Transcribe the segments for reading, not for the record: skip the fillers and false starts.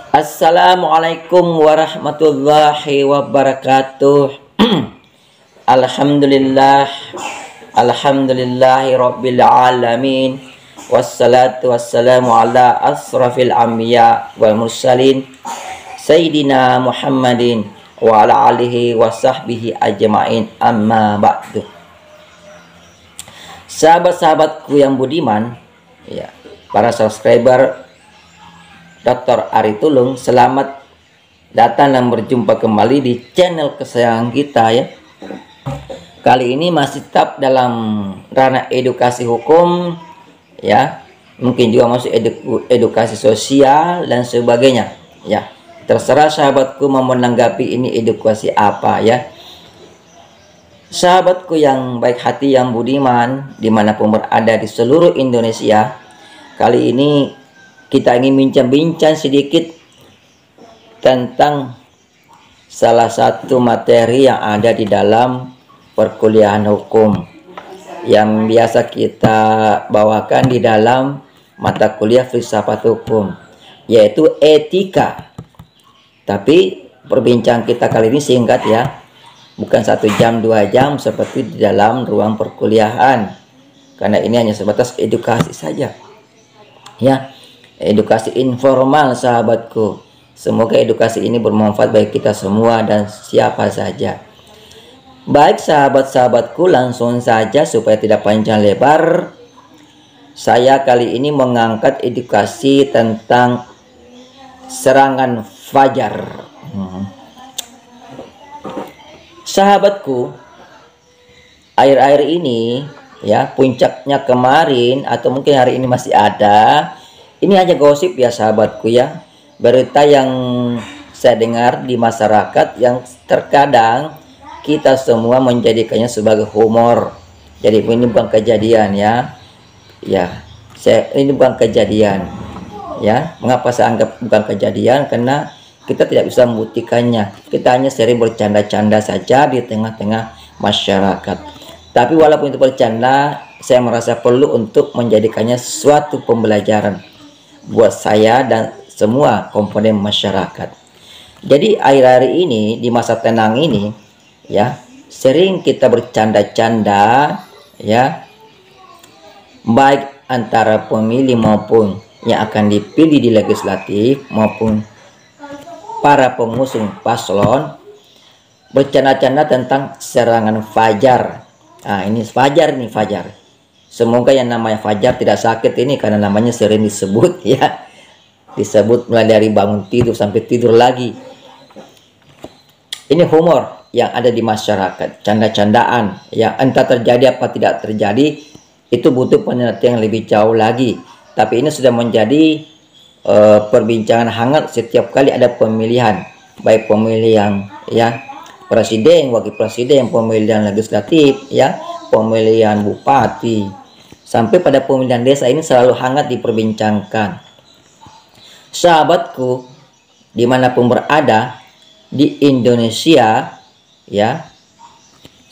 Assalamualaikum warahmatullahi wabarakatuh. Alhamdulillah, alhamdulillahi rabbil alamin. Wassalatu wassalamu ala asrafil anbiya wal mursalin Sayyidina Muhammadin wa ala alihi wa sahbihi ajma'in, amma ba'du. Sahabat-sahabatku yang budiman, ya, para subscriber Dr. Ari Tulung, selamat datang dan berjumpa kembali di channel kesayangan kita, ya. Kali ini masih tetap dalam ranah edukasi hukum, ya. Mungkin juga masih edukasi sosial dan sebagainya, ya. Terserah sahabatku mau menanggapi ini edukasi apa, ya. Sahabatku yang baik hati, yang budiman, dimanapun berada di seluruh Indonesia, kali ini kita ingin bincang-bincang sedikit tentang salah satu materi yang ada di dalam perkuliahan hukum yang biasa kita bawakan di dalam mata kuliah filsafat hukum, yaitu etika. Tapi perbincangan kita kali ini singkat, ya, bukan 1 jam 2 jam seperti di dalam ruang perkuliahan, karena ini hanya sebatas edukasi saja, ya. Edukasi informal, sahabatku. Semoga edukasi ini bermanfaat bagi kita semua dan siapa saja. Baik sahabat-sahabatku, langsung saja supaya tidak panjang lebar. Saya kali ini mengangkat edukasi tentang serangan fajar. Sahabatku, air-air ini, ya, puncaknya kemarin atau mungkin hari ini masih ada. Ini hanya gosip, ya sahabatku, ya. Berita yang saya dengar di masyarakat yang terkadang kita semua menjadikannya sebagai humor. Jadi ini bukan kejadian, ya. Ya, ini bukan kejadian. Ya, mengapa saya anggap bukan kejadian? Karena kita tidak bisa membuktikannya. Kita hanya sering bercanda-canda saja di tengah-tengah masyarakat. Tapi walaupun itu bercanda, saya merasa perlu untuk menjadikannya suatu pembelajaran buat saya dan semua komponen masyarakat. Jadi akhir-akhir ini, di masa tenang ini, ya, sering kita bercanda-canda, ya, baik antara pemilih maupun yang akan dipilih di legislatif maupun para pengusung paslon, bercanda-canda tentang serangan fajar. Nah, ini fajar, nih fajar. Semoga yang namanya fajar tidak sakit ini, karena namanya sering disebut, ya. Disebut mulai dari bangun tidur sampai tidur lagi. Ini humor yang ada di masyarakat, canda-candaan yang entah terjadi apa tidak terjadi, itu butuh penelitian yang lebih jauh lagi. Tapi ini sudah menjadi perbincangan hangat setiap kali ada pemilihan, baik pemilihan, ya, presiden, wakil presiden, pemilihan legislatif, ya, pemilihan bupati, sampai pada pemilihan desa. Ini selalu hangat diperbincangkan. Sahabatku, dimanapun berada di Indonesia, ya,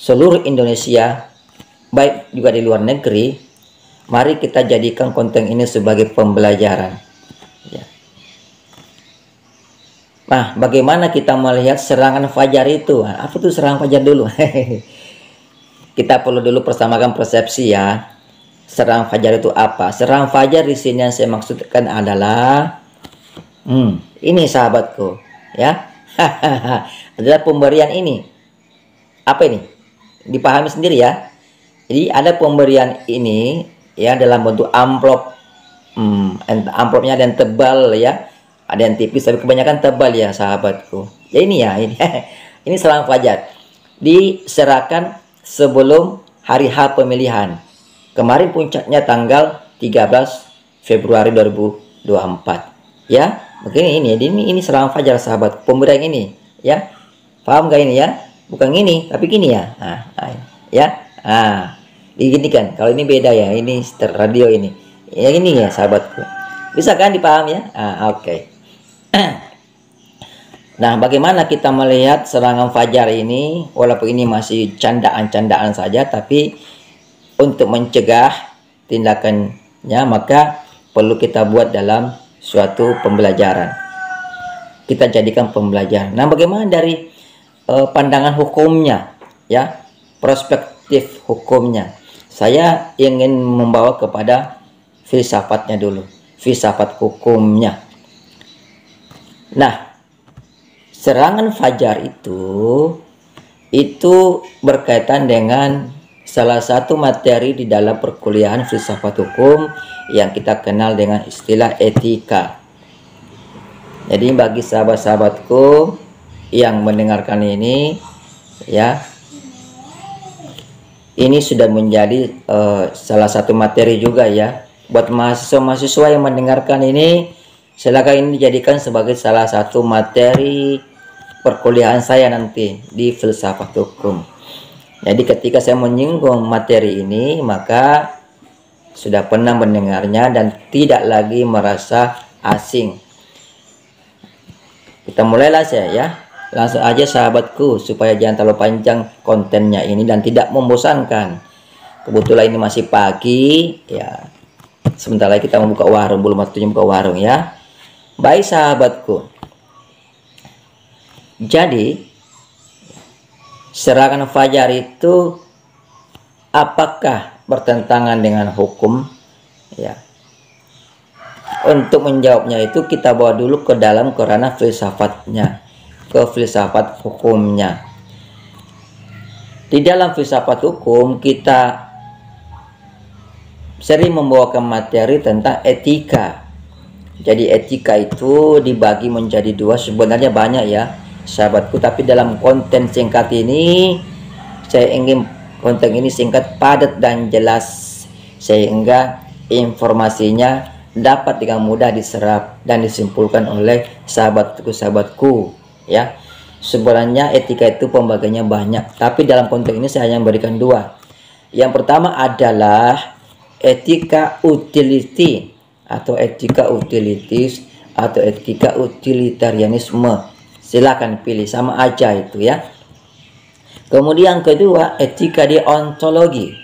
seluruh Indonesia, baik juga di luar negeri, mari kita jadikan konten ini sebagai pembelajaran, ya. Nah, bagaimana kita melihat serangan fajar itu? Nah, apa itu serangan fajar dulu? Kita perlu dulu persamakan persepsi, ya. Serangan fajar itu apa? Serangan fajar di sini yang saya maksudkan adalah ini sahabatku, ya. Adalah pemberian ini. Apa ini? Dipahami sendiri, ya. Jadi ada pemberian ini, ya, dalam bentuk amplop. Amplopnya ada yang tebal, ya. Ada yang tipis, tapi kebanyakan tebal, ya sahabatku. Ya ini, ya, ini. Ini serangan fajar. Diserahkan sebelum hari H pemilihan. Kemarin puncaknya tanggal 13 Februari 2024. Ya, begini ini serangan fajar, sahabat. Pemberian ini, ya. Paham gak ini, ya? Bukan ini, tapi gini, ya. Ya. Begini kan. Kalau ini beda, ya. Ini radio ini. Ya ini, ya sahabatku. Bisa kan dipaham, ya? Oke. Nah, bagaimana kita melihat serangan fajar ini? Walaupun ini masih candaan-candaan saja, tapi untuk mencegah tindakannya maka perlu kita buat dalam suatu pembelajaran. kita jadikan pembelajaran. Nah, bagaimana dari pandangan hukumnya, ya, perspektif hukumnya? Saya ingin membawa kepada filsafatnya dulu, filsafat hukumnya. Nah, serangan fajar itu berkaitan dengan salah satu materi di dalam perkuliahan filsafat hukum yang kita kenal dengan istilah etika. Jadi bagi sahabat-sahabatku yang mendengarkan ini, ya, ini sudah menjadi salah satu materi juga ya. Buat mahasiswa-mahasiswa yang mendengarkan ini, silakan ini dijadikan sebagai salah satu materi perkuliahan saya nanti di filsafat hukum. Jadi ketika saya menyinggung materi ini, maka sudah pernah mendengarnya dan tidak lagi merasa asing. Kita mulailah saya ya. Langsung aja sahabatku, supaya jangan terlalu panjang kontennya ini dan tidak membosankan. Kebetulan ini masih pagi ya. Sebentar lagi kita membuka warung, belum waktunya buka warung ya. Baik sahabatku. Jadi serangan fajar itu apakah bertentangan dengan hukum? Ya. Untuk menjawabnya itu kita bawa dulu ke dalam kerana filsafatnya, ke filsafat hukumnya. Di dalam filsafat hukum kita sering membawakan materi tentang etika. Jadi etika itu dibagi menjadi dua, sebenarnya banyak ya sahabatku, tapi dalam konten singkat ini saya ingin konten ini singkat, padat dan jelas sehingga informasinya dapat dengan mudah diserap dan disimpulkan oleh sahabatku ya. Sebenarnya etika itu pembagiannya banyak, tapi dalam konteks ini saya hanya memberikan dua. Yang pertama adalah etika utility atau etika utilitis atau etika utilitarianisme. Silakan pilih, sama aja itu ya. Kemudian kedua, etika deontologi.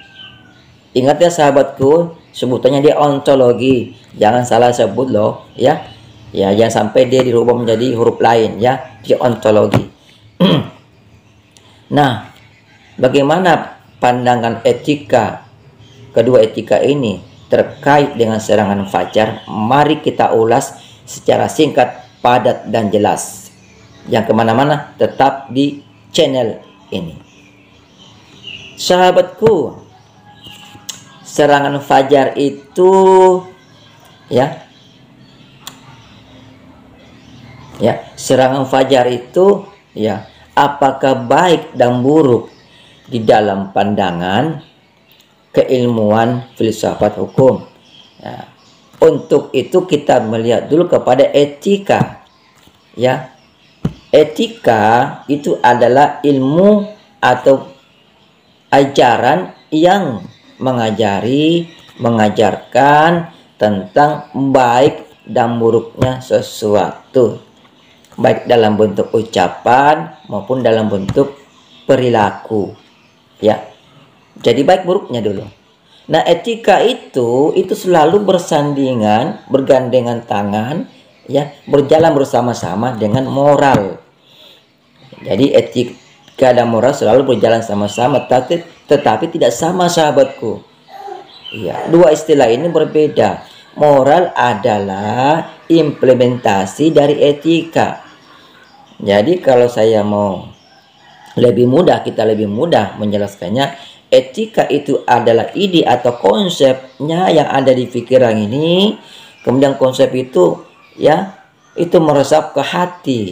Ingat ya sahabatku, sebutannya deontologi. Jangan salah sebut loh ya. Ya, jangan sampai dia dirubah menjadi huruf lain ya, deontologi. Nah, bagaimana pandangan etika kedua etika ini terkait dengan serangan fajar? Mari kita ulas secara singkat, padat dan jelas. Yang kemana-mana tetap di channel ini. Sahabatku, serangan fajar itu ya, serangan fajar itu ya, apakah baik dan buruk di dalam pandangan keilmuan filsafat hukum ya. Untuk itu kita melihat dulu kepada etika ya. Etika itu adalah ilmu atau ajaran yang mengajarkan tentang baik dan buruknya sesuatu, baik dalam bentuk ucapan maupun dalam bentuk perilaku ya. Jadi baik buruknya dulu. Nah, etika itu selalu bersandingan, bergandengan tangan ya, berjalan bersama-sama dengan moral. Jadi etika dan moral selalu berjalan sama-sama, tetapi tidak sama sahabatku. Ya, dua istilah ini berbeda. Moral adalah implementasi dari etika. Jadi kalau saya mau kita lebih mudah menjelaskannya, etika itu adalah ide atau konsepnya yang ada di pikiran ini, kemudian konsep itu ya, itu meresap ke hati.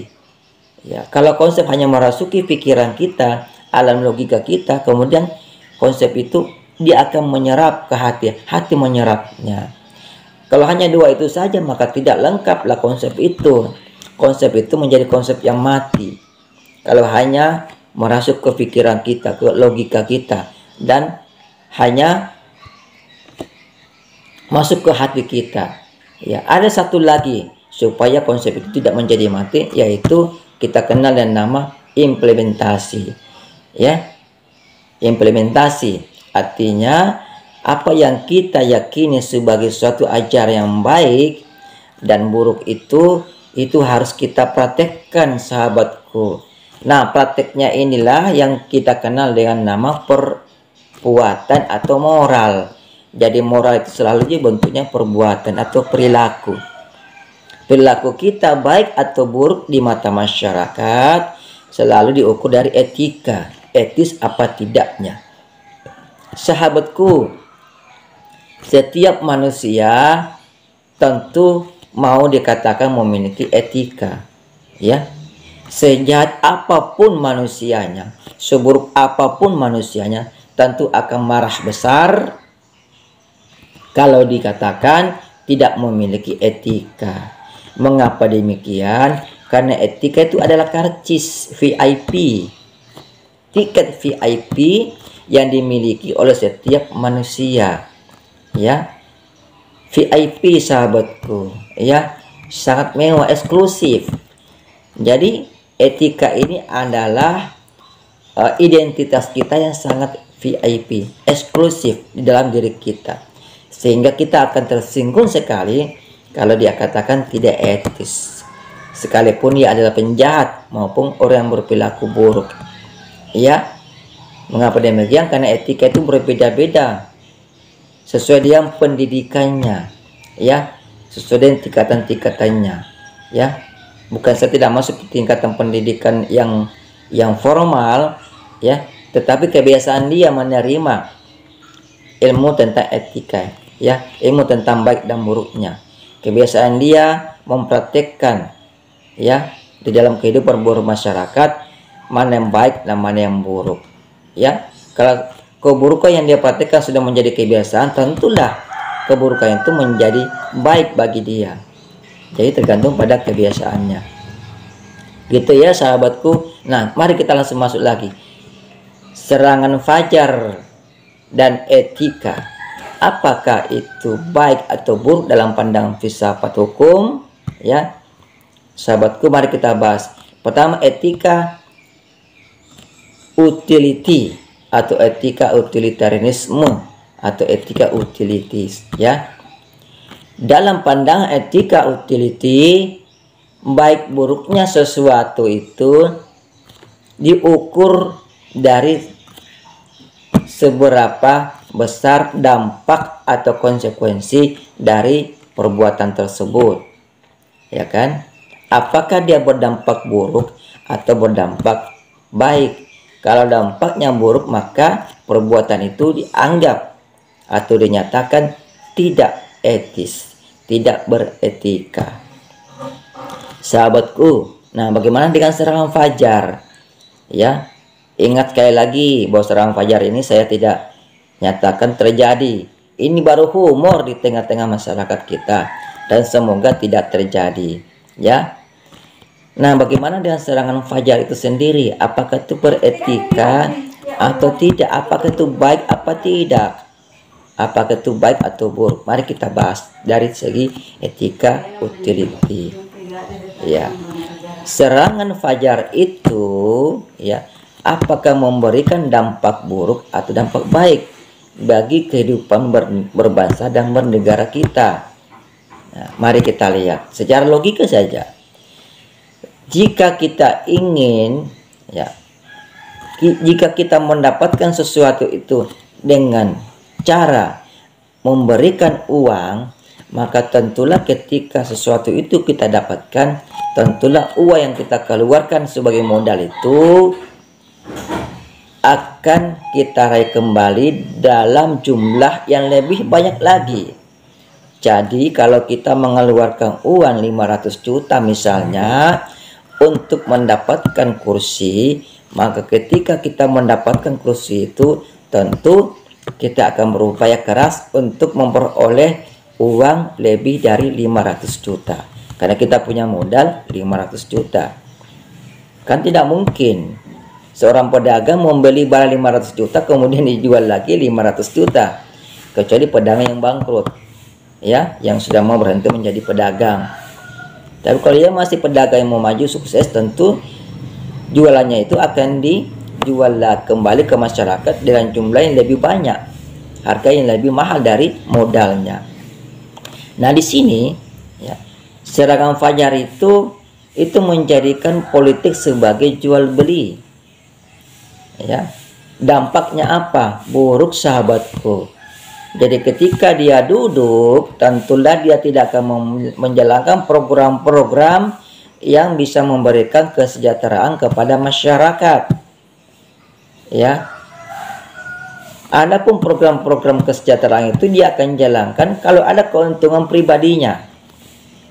Ya, kalau konsep hanya merasuki pikiran kita, alam logika kita, kemudian konsep itu dia akan menyerap ke hati, hati menyerapnya. Kalau hanya dua itu saja, maka tidak lengkaplah konsep itu. Konsep itu menjadi konsep yang mati. Kalau hanya merasuk ke pikiran kita, ke logika kita, dan hanya masuk ke hati kita. Ya, ada satu lagi supaya konsep itu tidak menjadi mati, yaitu kita kenal dengan nama implementasi. Ya, implementasi artinya apa yang kita yakini sebagai suatu ajaran yang baik dan buruk itu itu harus kita praktekkan, sahabatku. Nah, prakteknya inilah yang kita kenal dengan nama perbuatan atau moral. Jadi moral itu selalu bentuknya perbuatan atau perilaku. Perilaku kita baik atau buruk di mata masyarakat selalu diukur dari etika, etis apa tidaknya. Sahabatku, setiap manusia tentu mau dikatakan memiliki etika, ya. Sejahat apapun manusianya, seburuk apapun manusianya, tentu akan marah besar kalau dikatakan tidak memiliki etika. Mengapa demikian? Karena etika itu adalah karcis VIP, tiket VIP yang dimiliki oleh setiap manusia, ya. VIP, sahabatku, ya, sangat mewah, eksklusif. Jadi etika ini adalah identitas kita yang sangat VIP, eksklusif di dalam diri kita, sehingga kita akan tersinggung sekali kalau dia katakan tidak etis, sekalipun dia adalah penjahat maupun orang yang berperilaku buruk, ya. Mengapa demikian? Karena etika itu berbeda-beda sesuai dengan pendidikannya, ya, sesuai dengan tingkatan-tingkatannya, ya. Bukan, saya tidak masuk ke tingkatan pendidikan yang formal, ya, tetapi kebiasaan dia menerima ilmu tentang etika, ya, ilmu tentang baik dan buruknya. Kebiasaan dia mempraktekkan, ya, di dalam kehidupan bermasyarakat mana yang baik dan mana yang buruk, ya. Kalau keburukan yang dia praktekkan sudah menjadi kebiasaan, tentulah keburukan itu menjadi baik bagi dia. Jadi tergantung pada kebiasaannya, gitu ya, sahabatku. Nah, mari kita langsung masuk lagi. Serangan fajar dan etika, apakah itu baik atau buruk dalam pandangan filsafat hukum, ya, sahabatku? Mari kita bahas. Pertama, etika utility atau etika utilitarianisme atau etika utilitis, ya. Dalam pandangan etika utility, baik buruknya sesuatu itu diukur dari seberapa besar dampak atau konsekuensi dari perbuatan tersebut, ya kan? Apakah dia berdampak buruk atau berdampak baik? Kalau dampaknya buruk, maka perbuatan itu dianggap atau dinyatakan tidak etis, tidak beretika, sahabatku. Nah, bagaimana dengan serangan fajar, ya? Ingat sekali lagi bahwa serangan fajar ini saya tidak nyatakan terjadi. Ini baru humor di tengah-tengah masyarakat kita, dan semoga tidak terjadi, ya. Nah, bagaimana dengan serangan fajar itu sendiri? Apakah itu beretika atau tidak? Apakah itu baik apa tidak? Apakah itu baik atau buruk? Mari kita bahas dari segi etika utility, ya. Serangan fajar itu, ya, apakah memberikan dampak buruk atau dampak baik bagi kehidupan berbangsa dan bernegara kita? Nah, mari kita lihat secara logika saja. Jika kita ingin, ya, jika kita mendapatkan sesuatu itu dengan cara memberikan uang, maka tentulah ketika sesuatu itu kita dapatkan, tentulah uang yang kita keluarkan sebagai modal itu akan kita raih kembali dalam jumlah yang lebih banyak lagi. Jadi kalau kita mengeluarkan uang 500 juta misalnya untuk mendapatkan kursi, maka ketika kita mendapatkan kursi itu tentu kita akan berupaya keras untuk memperoleh uang lebih dari 500 juta. Karena kita punya modal 500 juta. Kan tidak mungkin seorang pedagang membeli barang 500 juta kemudian dijual lagi 500 juta. Kecuali pedagang yang bangkrut, ya, yang sudah mau berhenti menjadi pedagang. Tapi kalau dia masih pedagang yang mau maju sukses, tentu jualannya itu akan dijual kembali ke masyarakat dengan jumlah yang lebih banyak, harga yang lebih mahal dari modalnya. Nah, di sini, ya, Serangan fajar itu menjadikan politik sebagai jual beli. Ya, dampaknya apa? Buruk sahabatku. Jadi ketika dia duduk, tentulah dia tidak akan menjalankan program-program yang bisa memberikan kesejahteraan kepada masyarakat. Ya. Adapun program-program kesejahteraan itu dia akan jalankan kalau ada keuntungan pribadinya.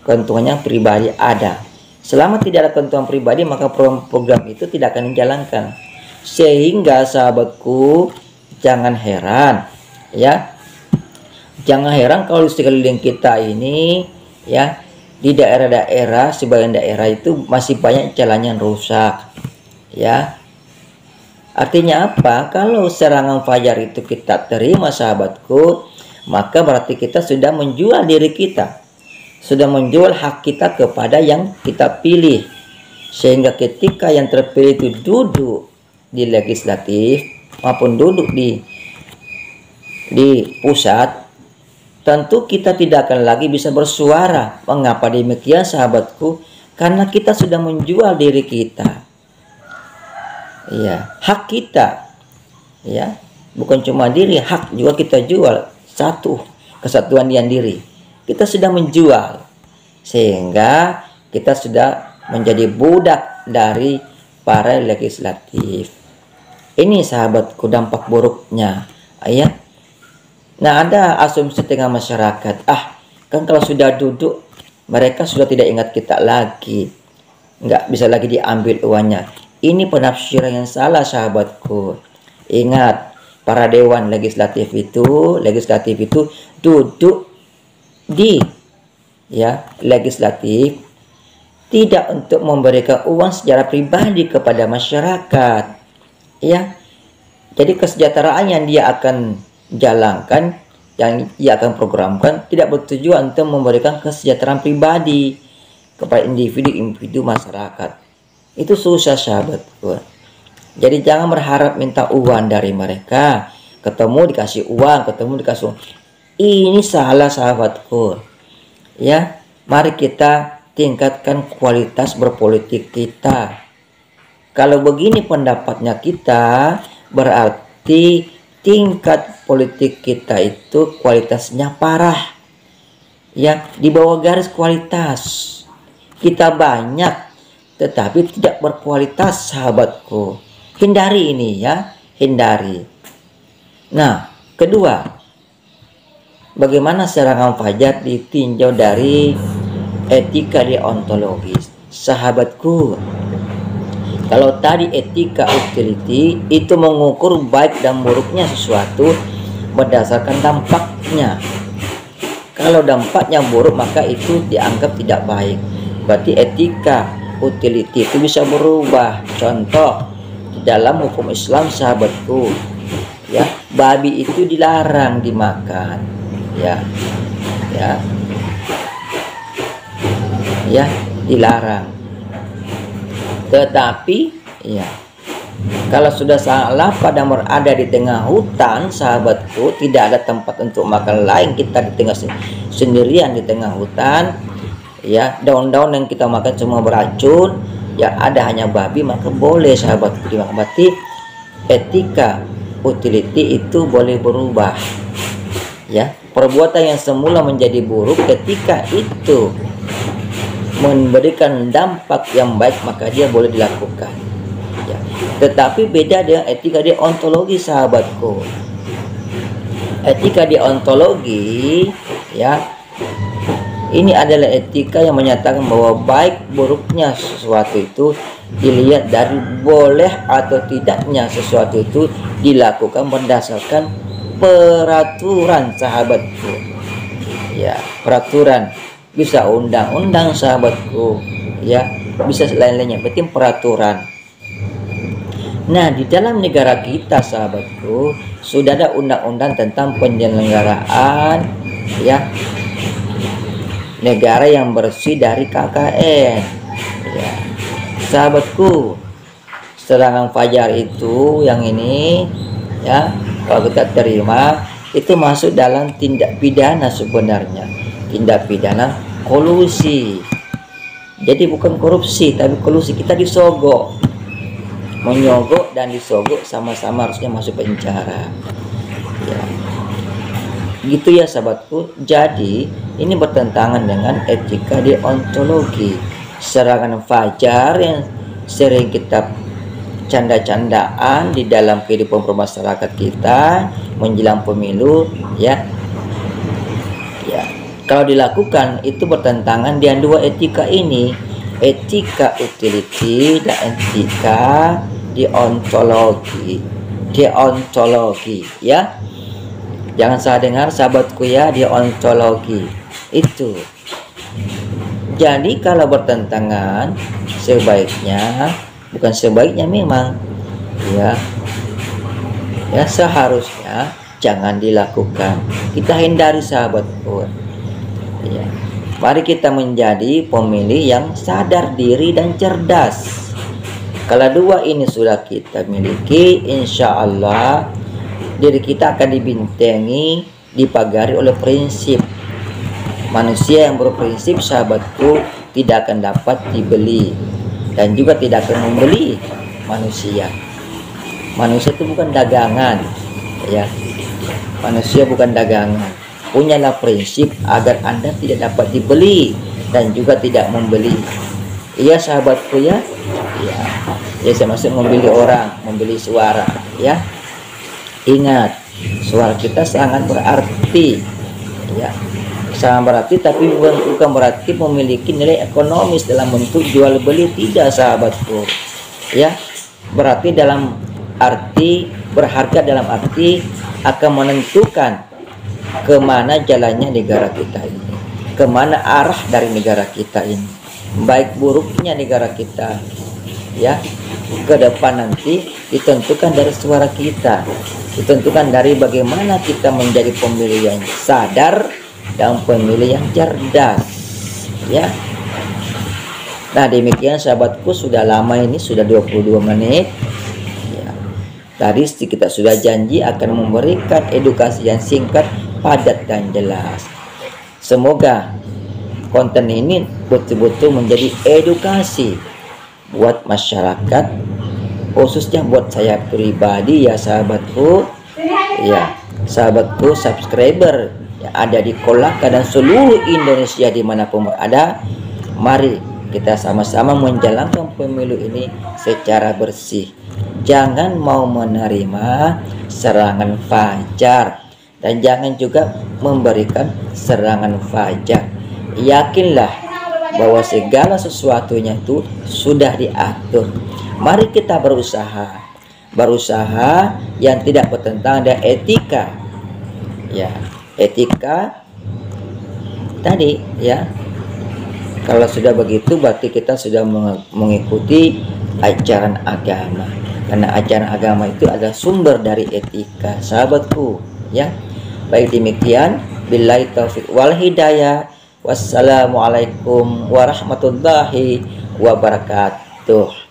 Keuntungannya pribadi ada. Selama tidak ada keuntungan pribadi, maka program-program itu tidak akan dijalankan. Sehingga sahabatku, jangan heran, ya. Jangan heran kalau di sekeliling kita ini, ya, di daerah-daerah, sebagian daerah itu masih banyak jalan yang rusak, ya. Artinya apa? Kalau serangan fajar itu kita terima sahabatku, maka berarti kita sudah menjual diri kita, sudah menjual hak kita kepada yang kita pilih. Sehingga ketika yang terpilih itu duduk di legislatif maupun duduk di pusat, tentu kita tidak akan lagi bisa bersuara. Mengapa demikian sahabatku? Karena kita sudah menjual diri kita. Ya, hak kita. Ya, bukan cuma diri, hak juga kita jual. Satu, kesatuan yang diri. Kita sudah menjual. Sehingga kita sudah menjadi budak dari para legislatif. Ini sahabatku dampak buruknya. Ya. Nah, ada asumsi tengah masyarakat, kan kalau sudah duduk mereka sudah tidak ingat kita lagi, nggak bisa lagi diambil uangnya. Ini penafsiran yang salah sahabatku. Ingat, para dewan legislatif itu duduk di legislatif tidak untuk memberikan uang secara pribadi kepada masyarakat, ya. Jadi kesejahteraan yang dia akan jalankan, yang ia akan programkan tidak bertujuan untuk memberikan kesejahteraan pribadi kepada individu masyarakat. Itu susah sahabatku. Jadi jangan berharap minta uang dari mereka. Ketemu dikasih uang, Ini salah sahabatku. Ya, mari kita tingkatkan kualitas berpolitik kita. Kalau begini pendapatnya kita, berarti tingkat politik kita itu kualitasnya parah. Ya, di bawah garis kualitas. Kita banyak tetapi tidak berkualitas sahabatku. Hindari ini ya, hindari. Nah, kedua, bagaimana serangan fajar ditinjau dari etika deontologis. Sahabatku, kalau tadi etika utility itu mengukur baik dan buruknya sesuatu berdasarkan dampaknya. Kalau dampaknya buruk maka itu dianggap tidak baik. Berarti etika utility itu bisa berubah. Contoh, di dalam hukum Islam sahabatku, ya, babi itu dilarang dimakan, ya dilarang. Tetapi ya, kalau sudah salah pada berada di tengah hutan sahabatku, tidak ada tempat untuk makan lain, kita di tengah sendirian di tengah hutan, ya, daun-daun yang kita makan semua beracun, ya, ada hanya babi, maka boleh sahabatku dimakan. Berarti etika utility itu boleh berubah, ya. Perbuatan yang semula menjadi buruk ketika itu memberikan dampak yang baik maka dia boleh dilakukan, ya. Tetapi beda dengan etika deontologi sahabatku. Etika deontologi, ya, ini adalah etika yang menyatakan bahwa baik buruknya sesuatu itu dilihat dari boleh atau tidaknya sesuatu itu dilakukan berdasarkan peraturan sahabatku. Ya, peraturan. Bisa undang-undang sahabatku, ya, bisa lain-lainnya, penting peraturan. Nah, di dalam negara kita sahabatku sudah ada undang-undang tentang penyelenggaraan, ya, negara yang bersih dari KKN, ya. Sahabatku, serangan fajar itu yang ini, ya, kalau kita terima itu masuk dalam tindak pidana sebenarnya, tindak pidana kolusi. Jadi bukan korupsi tapi kolusi, kita disogok, menyogok dan disogok sama-sama harusnya masuk penjara ya. Gitu ya sahabatku. Jadi ini bertentangan dengan etika deontologi. Serangan fajar yang sering kita canda-candaan di dalam kehidupan bermasyarakat kita menjelang pemilu ya. Kalau dilakukan itu bertentangan dengan dua etika ini, etika utility dan etika deontologi ya. Jangan salah dengar sahabatku ya, deontologi itu. Jadi kalau bertentangan sebaiknya, bukan sebaiknya memang ya seharusnya jangan dilakukan. Kita hindari sahabatku ya. Mari kita menjadi pemilih yang sadar diri dan cerdas. Kalau dua ini sudah kita miliki, insya Allah diri kita akan dibintangi, dipagari oleh prinsip. Manusia yang berprinsip sahabatku tidak akan dapat dibeli dan juga tidak akan membeli manusia. Manusia itu bukan dagangan ya. Manusia bukan dagangan. Punyalah prinsip agar Anda tidak dapat dibeli dan juga tidak membeli. Iya sahabatku ya. Ya saya maksud membeli orang, membeli suara ya. Ingat, suara kita sangat berarti ya. Sangat berarti, tapi bukan berarti memiliki nilai ekonomis dalam bentuk jual beli, tidak sahabatku ya. Berarti dalam arti berharga, dalam arti akan menentukan kemana jalannya negara kita ini, kemana arah dari negara kita ini, baik buruknya negara kita ya ke depan nanti ditentukan dari suara kita, ditentukan dari bagaimana kita menjadi pemilih yang sadar dan pemilih yang cerdas ya. Nah demikian sahabatku, sudah lama ini, sudah 22 menit ya. Tadi kita sudah janji akan memberikan edukasi yang singkat, padat dan jelas. Semoga konten ini betul-betul menjadi edukasi buat masyarakat, khususnya buat saya pribadi ya sahabatku ya, sahabatku subscriber yang ada di Kolaka dan seluruh Indonesia dimanapun berada. Mari kita sama-sama menjalankan pemilu ini secara bersih. Jangan mau menerima serangan fajar dan jangan juga memberikan serangan fajar. Yakinlah bahwa segala sesuatunya itu sudah diatur. Mari kita berusaha yang tidak bertentangan dengan etika ya. Etika tadi ya. Kalau sudah begitu berarti kita sudah mengikuti ajaran agama, karena ajaran agama itu adalah sumber dari etika sahabatku ya. Baik demikian, billahi taufik wal hidayah. Wassalamualaikum warahmatullahi wabarakatuh.